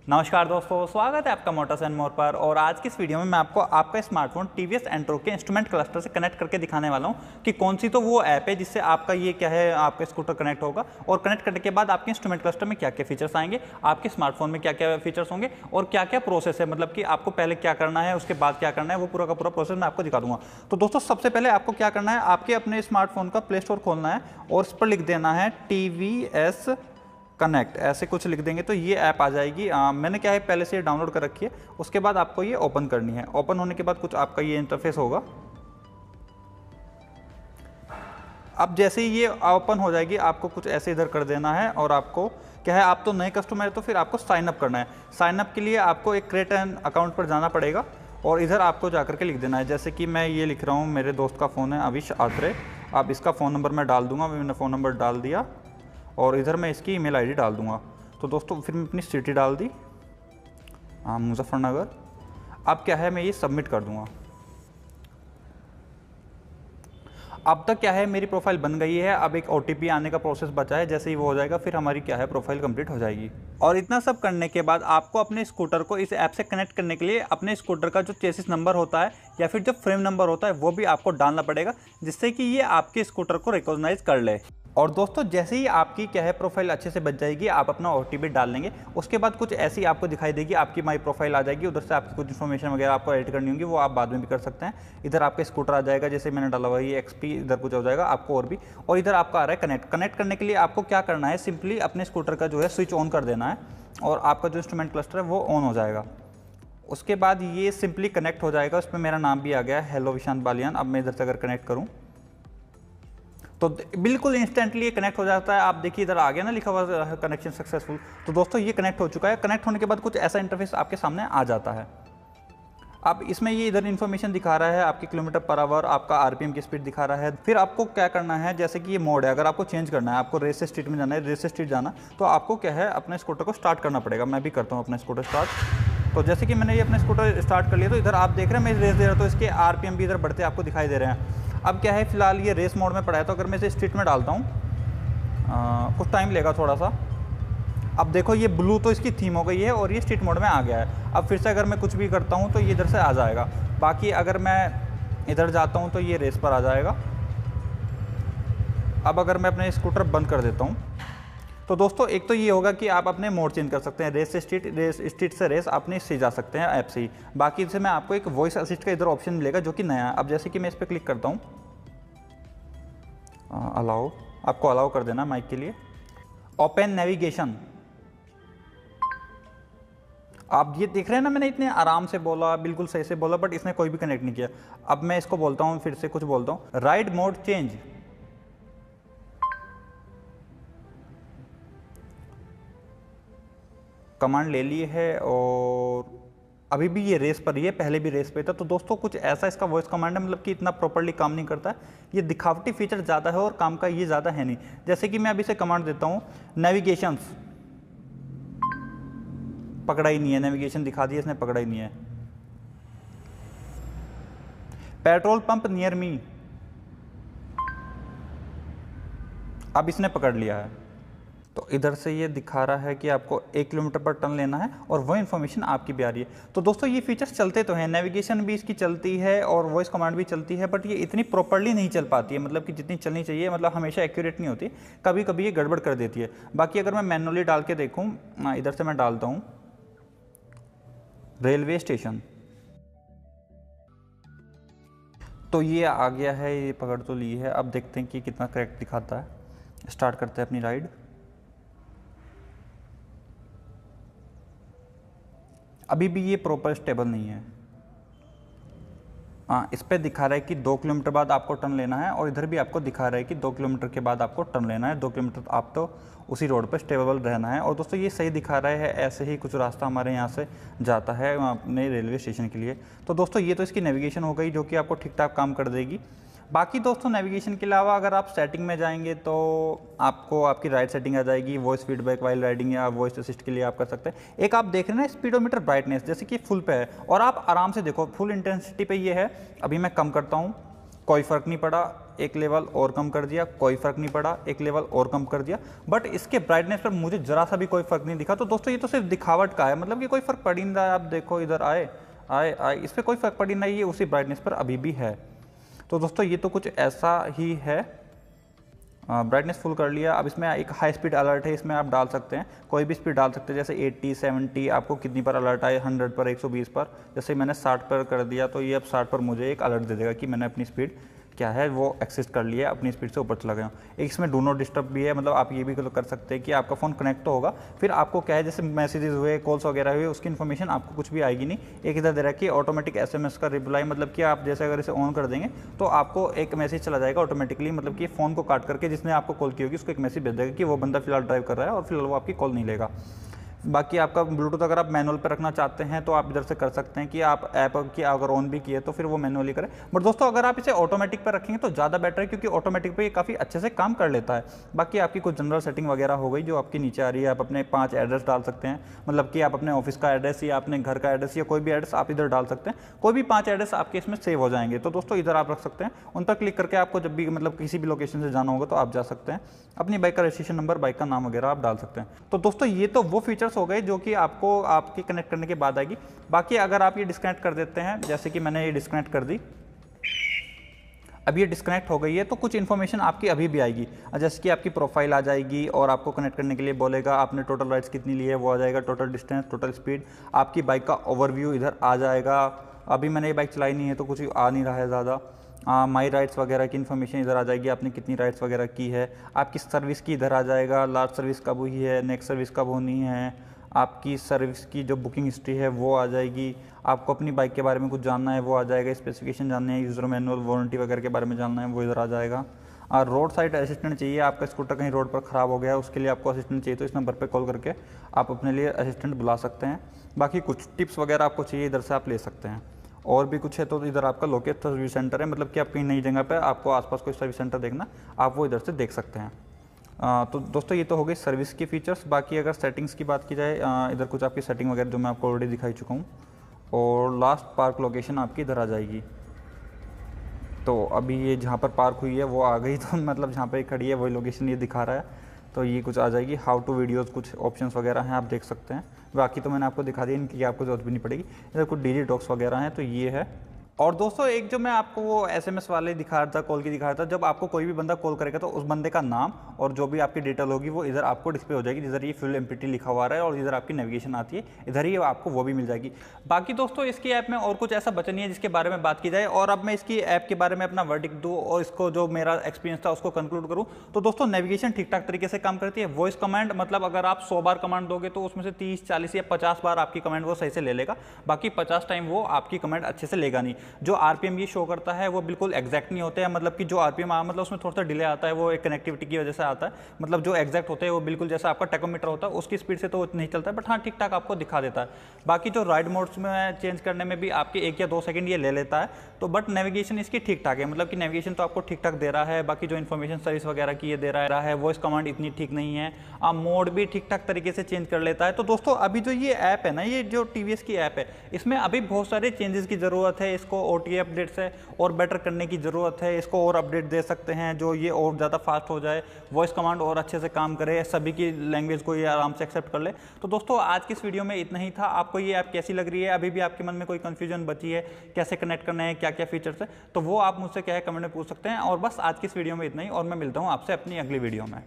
नमस्कार दोस्तों, स्वागत है आपका मोटर्स एंड मोर पर। और आज की इस वीडियो में मैं आपको आपका स्मार्टफोन टीवीएस एंट्रो के इंस्ट्रूमेंट क्लस्टर से कनेक्ट करके दिखाने वाला हूं कि कौन सी तो वो ऐप है जिससे आपका ये क्या है आपका स्कूटर कनेक्ट होगा, और कनेक्ट करने के बाद आपके इंस्ट्रूमेंट क्लस्टर में क्या क्या फीचर्स आएंगे, आपके स्मार्टफोन में क्या क्या फीचर्स होंगे और क्या क्या प्रोसेस है, मतलब कि आपको पहले क्या करना है उसके बाद क्या करना है, वो पूरा का पूरा प्रोसेस मैं आपको दिखा दूंगा। तो दोस्तों सबसे पहले आपको क्या करना है, आपके अपने स्मार्टफोन का प्ले स्टोर खोलना है और इस पर लिख देना है टीवीएस कनेक्ट, ऐसे कुछ लिख देंगे तो ये ऐप आ जाएगी। मैंने क्या है पहले से डाउनलोड कर रखी है। उसके बाद आपको ये ओपन करनी है। ओपन होने के बाद कुछ आपका ये इंटरफेस होगा। अब जैसे ही ये ओपन हो जाएगी आपको कुछ ऐसे इधर कर देना है और आपको क्या है, आप तो नए कस्टमर है तो फिर आपको साइन अप करना है। साइन अप के लिए आपको एक क्रिएट एन अकाउंट पर जाना पड़ेगा और इधर आपको जाकर के लिख देना है। जैसे कि मैं ये लिख रहा हूँ, मेरे दोस्त का फ़ोन है अविश आत्रे। अब इसका फ़ोन नंबर मैं डाल दूंगा, मैंने फ़ोन नंबर डाल दिया और इधर मैं इसकी ईमेल आईडी डाल दूंगा। तो दोस्तों फिर मैं अपनी सिटी डाल दी, मुजफ्फरनगर। अब क्या है, मैं ये सबमिट कर दूंगा। अब तक क्या है मेरी प्रोफाइल बन गई है। अब एक OTP आने का प्रोसेस बचा है, जैसे ही वो हो जाएगा फिर हमारी क्या है प्रोफाइल कंप्लीट हो जाएगी। और इतना सब करने के बाद आपको अपने स्कूटर को इस ऐप से कनेक्ट करने के लिए अपने स्कूटर का जो चेसिस नंबर होता है या फिर जो फ्रेम नंबर होता है वो भी आपको डालना पड़ेगा, जिससे कि ये आपके स्कूटर को रिकॉग्नाइज कर ले। और दोस्तों जैसे ही आपकी क्या है प्रोफाइल अच्छे से बच जाएगी, आप अपना OTP डाल लेंगे। उसके बाद कुछ ऐसी आपको दिखाई देगी, आपकी माई प्रोफाइल आ जाएगी। उधर से आपकी कुछ इन्फॉर्मेशन वगैरह आपको एडिट करनी होगी, वो आप बाद में भी कर सकते हैं। इधर आपका स्कूटर आ जाएगा, जैसे मैंने डाला हुआ ये XP, इधर कुछ हो जाएगा आपको और भी। और इधर आपका आ रहा है कनेक्ट। कनेक्ट करने के लिए आपको क्या करना है, सिंपली अपने स्कूटर का जो है स्विच ऑन कर देना है और आपका जो इंस्ट्रूमेंट क्लस्टर है वो ऑन हो जाएगा। उसके बाद ये सिंपली कनेक्ट हो जाएगा। उसमें मेरा नाम भी आ गया है, हेलो विशांत बालियान। अब मैं इधर से अगर कनेक्ट करूँ तो बिल्कुल इंस्टेंटली ये कनेक्ट हो जाता है। आप देखिए इधर आ गया ना लिखा हुआ कनेक्शन सक्सेसफुल। तो दोस्तों ये कनेक्ट हो चुका है। कनेक्ट होने के बाद कुछ ऐसा इंटरफेस आपके सामने आ जाता है। अब इसमें ये इधर इन्फॉर्मेशन दिखा रहा है, आपकी किलोमीटर पर आवर, आपका RPM की स्पीड दिखा रहा है। फिर आपको क्या करना है, जैसे कि ये मोड है, अगर आपको चेंज करना है, आपको रेस स्ट्रीट में जाना है, रेस स्ट्रीट जाना, तो आपको क्या है अपने स्कूटर को स्टार्ट करना पड़ेगा। मैं भी करता हूँ अपना स्कूटर स्टार्ट। तो जैसे कि मैंने ये अपना स्कूटर स्टार्ट कर लिया, तो इधर आप देख रहे हैं मैं रेस दे रहा हूँ, तो इसके RPM भी इधर बढ़ते आपको दिखाई दे रहे हैं। अब क्या है, फिलहाल ये रेस मोड में पड़ा है, तो अगर मैं इसे स्ट्रीट में डालता हूँ कुछ टाइम लेगा थोड़ा सा। अब देखो ये ब्लू तो इसकी थीम हो गई है और ये स्ट्रीट मोड में आ गया है। अब फिर से अगर मैं कुछ भी करता हूँ तो ये इधर से आ जाएगा। बाकी अगर मैं इधर जाता हूँ तो ये रेस पर आ जाएगा। अब अगर मैं अपने स्कूटर बंद कर देता हूँ तो दोस्तों एक तो ये होगा कि आप अपने मोड चेंज कर सकते हैं, रेस से स्ट्रीट, रेस स्ट्रीट से रेस, अपने इससे जा सकते हैं ऐप से ही। बाकी इससे मैं आपको एक वॉइस असिस्ट का इधर ऑप्शन मिलेगा जो कि नया है। अब जैसे कि मैं इस पर क्लिक करता हूँ, अलाउ, आपको अलाउ कर देना माइक के लिए। ओपन नेविगेशन, आप ये देख रहे हैं ना, मैंने इतने आराम से बोला, बिल्कुल सही से बोला, बट इसने कोई भी कनेक्ट नहीं किया। अब मैं इसको बोलता हूँ, फिर से कुछ बोलता हूँ, राइड मोड चेंज। कमांड ले ली है और अभी भी ये रेस पर ही है, पहले भी रेस पे था। तो दोस्तों कुछ ऐसा इसका वॉइस कमांड है, मतलब कि इतना प्रॉपर्ली काम नहीं करता है। ये दिखावटी फीचर ज़्यादा है और काम का ये ज़्यादा है नहीं। जैसे कि मैं अभी से कमांड देता हूँ, नेविगेशंस, पकड़ा ही नहीं है, नेविगेशन दिखा दिया इसने, पकड़ा ही नहीं है। पेट्रोल पंप नियर मी, अब इसने पकड़ लिया है। तो इधर से ये दिखा रहा है कि आपको 1 किलोमीटर पर टन लेना है और वो इन्फॉर्मेशन आपकी भी आ रही है। तो दोस्तों ये फीचर्स चलते तो हैं, नेविगेशन भी इसकी चलती है और वॉइस कमांड भी चलती है, बट ये इतनी प्रॉपर्ली नहीं चल पाती है, मतलब कि जितनी चलनी चाहिए, मतलब हमेशा एक्यूरेट नहीं होती, कभी कभी ये गड़बड़ कर देती है। बाकी अगर मैं मैनुअली डाल के देखूँ, इधर से मैं डालता हूँ रेलवे स्टेशन, तो ये आ गया है, ये पकड़ तो ली है। अब देखते हैं कि कितना करेक्ट दिखाता है। स्टार्ट करते हैं अपनी राइड। अभी भी ये प्रॉपर स्टेबल नहीं है। हाँ, इस पे दिखा रहा है कि 2 किलोमीटर बाद आपको टर्न लेना है और इधर भी आपको दिखा रहा है कि 2 किलोमीटर के बाद आपको टर्न लेना है। 2 किलोमीटर आप तो उसी रोड पर स्टेबल रहना है। और दोस्तों ये सही दिखा रहा है, ऐसे ही कुछ रास्ता हमारे यहाँ से जाता है अपने रेलवे स्टेशन के लिए। तो दोस्तों ये तो इसकी नेविगेशन हो गई, जो कि आपको ठीक ठाक काम कर देगी। बाकी दोस्तों नेविगेशन के अलावा अगर आप सेटिंग में जाएंगे तो आपको आपकी राइड सेटिंग आ जाएगी, वॉइस फीडबैक वाइल राइडिंग या वॉइस असिस्ट के लिए आप कर सकते हैं। एक आप देख रहे हैं ना स्पीडोमीटर ब्राइटनेस, जैसे कि फुल पे है और आप आराम से देखो, फुल इंटेंसिटी पे ये है। अभी मैं कम करता हूँ, कोई फ़र्क नहीं पड़ा, एक लेवल और कम कर दिया, कोई फ़र्क नहीं पड़ा, एक लेवल और कम कर दिया, बट इसके ब्राइटनेस पर मुझे ज़रा सा भी कोई फ़र्क नहीं दिखा। तो दोस्तों ये तो सिर्फ दिखावट का है, मतलब कि कोई फ़र्क पड़ ही नहीं रहा है। आप देखो इधर आए आए आए, इस पर कोई फ़र्क पड़ ही नहीं, ये उसी ब्राइटनेस पर अभी भी है। तो दोस्तों ये तो कुछ ऐसा ही है। ब्राइटनेस फुल कर लिया। अब इसमें एक हाई स्पीड अलर्ट है, इसमें आप डाल सकते हैं, कोई भी स्पीड डाल सकते हैं, जैसे 80, 70, आपको कितनी पर अलर्ट आए, 100 पर, 120 पर। जैसे मैंने 60 पर कर दिया तो ये अब 60 पर मुझे एक अलर्ट दे देगा कि मैंने अपनी स्पीड क्या है वो एक्सेस कर लिया, अपनी स्पीड से ऊपर चला गया। एक इसमें डू नॉट डिस्टर्ब भी है, मतलब आप ये भी कर सकते हैं कि आपका फ़ोन कनेक्ट तो होगा, फिर आपको क्या है जैसे मैसेजेस हुए, कॉल्स वगैरह हुए, उसकी इन्फॉर्मेशन आपको कुछ भी आएगी नहीं। एक इधर दे रहा है कि ऑटोमेटिक SMS का रिप्लाई, मतलब कि आप जैसे अगर इसे ऑन कर देंगे तो आपको एक मैसेज चला जाएगा ऑटोमेटिकली, मतलब कि फ़ोन को काट करके जिसने आपको कॉल की होगी उसको एक मैसेज भेज देगा कि वो बंदा फिलहाल ड्राइव कर रहा है और फिलहाल वो आपकी कॉल नहीं लेगा। बाकी आपका ब्लूटूथ अगर आप मैनुअल पर रखना चाहते हैं तो आप इधर से कर सकते हैं कि आप ऐप की अगर ऑन भी किए तो फिर वो मैनुअली करें। बट दोस्तों अगर आप इसे ऑटोमेटिक पर रखेंगे तो ज़्यादा बेटर है, क्योंकि ऑटोमेटिक पे ये काफ़ी अच्छे से काम कर लेता है। बाकी आपकी कुछ जनरल सेटिंग वगैरह हो गई जो आपकी नीचे आ रही है। आप अपने 5 एड्रेस डाल सकते हैं, मतलब कि आप अपने ऑफिस का एड्रेस या अपने घर का एड्रेस या कोई भी एड्रेस आप इधर डाल सकते हैं। कोई भी 5 एड्रेस आपके इसमें सेव हो जाएंगे, तो दोस्तों इधर आप रख सकते हैं। उन पर क्लिक करके आपको जब भी मतलब किसी भी लोकेशन से जाना होगा तो आप जा सकते हैं। अपनी बाइक का रजिस्ट्रेशन नंबर, बाइक का नाम वगैरह आप डाल सकते हैं। तो दोस्तों ये तो वो फीचर्स हो गए जो कि आपको आपके कनेक्ट करने के बाद आएगी। बाकी अगर आप ये डिस्कनेक्ट कर देते हैं, जैसे कि मैंने ये डिस्कनेक्ट कर दी, अब ये डिस्कनेक्ट हो गई है, तो कुछ इन्फॉर्मेशन आपकी अभी भी आएगी, जैसे कि आपकी प्रोफाइल आ जाएगी और आपको कनेक्ट करने के लिए बोलेगा आपने टोटल राइड्स कितनी ली है वो आ जाएगा, टोटल डिस्टेंस, टोटल स्पीड, आपकी बाइक का ओवरव्यू इधर आ जाएगा। अभी मैंने ये बाइक चलाई नहीं है तो कुछ आ नहीं रहा है ज़्यादा। माई राइड्स वगैरह की इन्फॉर्मेशन इधर आ जाएगी, आपने कितनी राइड्स वगैरह की है, आपकी सर्विस की इधर आ जाएगा, लास्ट सर्विस कब हुई है, नेक्स्ट सर्विस कब होनी है, आपकी सर्विस की जो बुकिंग हिस्ट्री है वो आ जाएगी, आपको अपनी बाइक के बारे में कुछ जानना है वो आ जाएगा, स्पेसिफिकेशन जानना है, यूज़र मैनुअल, वारंटी वगैरह के बारे में जानना है वो इधर आ जाएगा। और रोड साइड असिस्टेंट चाहिए, आपका स्कूटर कहीं रोड पर ख़राब हो गया है उसके लिए आपको असिस्टेंट चाहिए तो इस नंबर पर कॉल करके आप अपने लिए असिस्टेंट बुला सकते हैं। बाकी कुछ टिप्स वगैरह आपको चाहिए इधर से आप ले सकते हैं। और भी कुछ है तो इधर आपका लोकेट सर्विस सेंटर है, मतलब कि आप कहीं नई जगह पे आपको आसपास कोई सर्विस सेंटर देखना, आप वो इधर से देख सकते हैं। तो दोस्तों ये तो हो गई सर्विस की फ़ीचर्स। बाकी अगर सेटिंग्स की बात की जाए, इधर कुछ आपकी सेटिंग वगैरह जो मैं आपको ऑलरेडी दिखाई चुका हूँ, और लास्ट पार्क लोकेशन आपकी इधर आ जाएगी। तो अभी ये जहाँ पर पार्क हुई है वो आ गई, तो मतलब जहाँ पर खड़ी है वही लोकेशन ये दिखा रहा है, तो ये कुछ आ जाएगी। हाउ टू वीडियोज़ कुछ ऑप्शंस वगैरह हैं, आप देख सकते हैं। बाकी तो मैंने आपको दिखा दिया, इनकी आपको जरूरत भी नहीं पड़ेगी। इधर कुछ डिजी टॉक्स वगैरह हैं, तो ये है। और दोस्तों एक जो मैं आपको वो SMS वाले दिखा रहा था, कॉल की दिखा रहा था, जब आपको कोई भी बंदा कॉल करेगा तो उस बंदे का नाम और जो भी आपकी डिटेल होगी वो इधर आपको डिस्प्ले हो जाएगी, जिधर ये फुल एमपीटी लिखा हुआ है और इधर आपकी नेविगेशन आती है, इधर ही आपको वो भी मिल जाएगी। बाकी दोस्तों इसकी ऐप में और कुछ ऐसा बचा नहीं है जिसके बारे में बात की जाए। और अब मैं इसकी ऐप के बारे में अपना वर्डिक्ट दूँ और इसको जो मेरा एक्सपीरियंस था उसको कंक्लूड करूँ, तो दोस्तों नेविगेशन ठीक ठाक तरीके से काम करती है। वॉइस कमांड, मतलब अगर आप 100 बार कमांड दोगे तो उसमें से 30, 40 या 50 बार आपकी कमांड वो सही से ले लेगा, बाकी 50 टाइम वो आपकी कमांड अच्छे से लेगा नहीं। जो RPM शो करता है वो बिल्कुल एग्जैक्ट नहीं होते हैं, मतलब कि जो RPM मतलब उसमें थोड़ा सा डिले आता है, वो एक कनेक्टिविटी की वजह से आता है। मतलब जो एग्जैक्ट होते हैं वो बिल्कुल जैसा आपका टेकोमीटर होता है उसकी स्पीड से तो नहीं चलता है, बट हाँ ठीक ठाक आपको दिखा देता है। बाकी जो राइड मोड्स में चेंज करने में भी आपके 1 या 2 सेकंड ये ले लेता है, तो बट नेविगेशन इसकी ठीक ठाक है, मतलब कि नेविगेशन तो आपको ठीक ठाक दे रहा है। बाकी जो इन्फॉर्मेशन सर्विस वगैरह की ये दे रहा है, वॉइस कमांड इतनी ठीक नहीं है, मोड भी ठीक ठाक तरीके से चेंज कर लेता है। तो दोस्तों अभी जो ये ऐप है ना, ये जो TVS की ऐप है, इसमें अभी बहुत सारे चेंजेस की ज़रूरत है। इसको OTA अपडेट्स है और बेटर करने की ज़रूरत है, इसको और अपडेट दे सकते हैं जो ये और ज़्यादा फास्ट हो जाए, वॉइस कमांड और अच्छे से काम करे, सभी की लैंग्वेज को ये आराम से एक्सेप्ट कर ले। तो दोस्तों आज की इस वीडियो में इतना ही था। आपको ये ऐप कैसी लग रही है? अभी भी आपके मन में कोई कन्फ्यूजन बची है, कैसे कनेक्ट करना है, क्या क्या फीचर्स है, तो वो आप मुझसे क्या है कमेंट में पूछ सकते हैं। और बस आज की इस वीडियो में इतना ही, और मैं मिलता हूँ आपसे अपनी अगली वीडियो में।